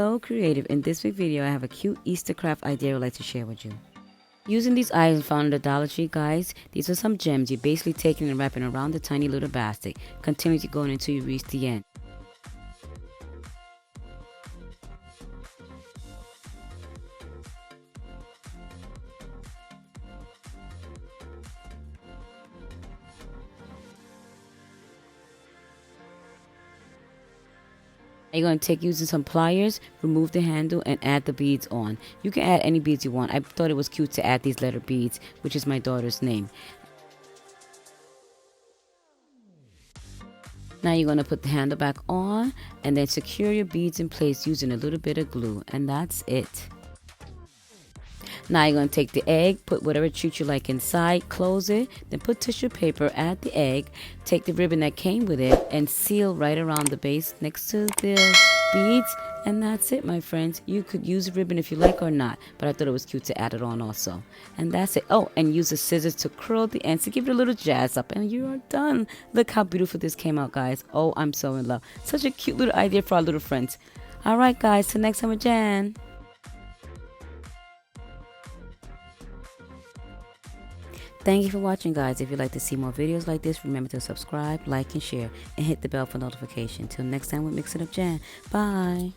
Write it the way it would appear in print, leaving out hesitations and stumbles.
Hello Creative, in this week's video I have a cute Easter craft idea I'd like to share with you. Using these items found in the Dollar Tree, guys, these are some gems you're basically taking and wrapping around the tiny little basket, continually going until you reach the end. You're going to take using some pliers, remove the handle, and add the beads on. You can add any beads you want. I thought it was cute to add these letter beads, which is my daughter's name. Now you're going to put the handle back on and then secure your beads in place using a little bit of glue, and that's it. Now you're going to take the egg, put whatever treat you like inside, close it, then put tissue paper, add the egg, take the ribbon that came with it, and seal right around the base next to the beads, and that's it, my friends. You could use a ribbon if you like or not, but I thought it was cute to add it on also. And that's it. Oh, and use the scissors to curl the ends to give it a little jazz up, and you are done. Look how beautiful this came out, guys. Oh, I'm so in love. Such a cute little idea for our little friends. All right, guys, till next time with Jan. Thank you for watching, guys. If you'd like to see more videos like this, remember to subscribe, like, and share, and hit the bell for notification. Till next time with Mix It Up Jan. Bye.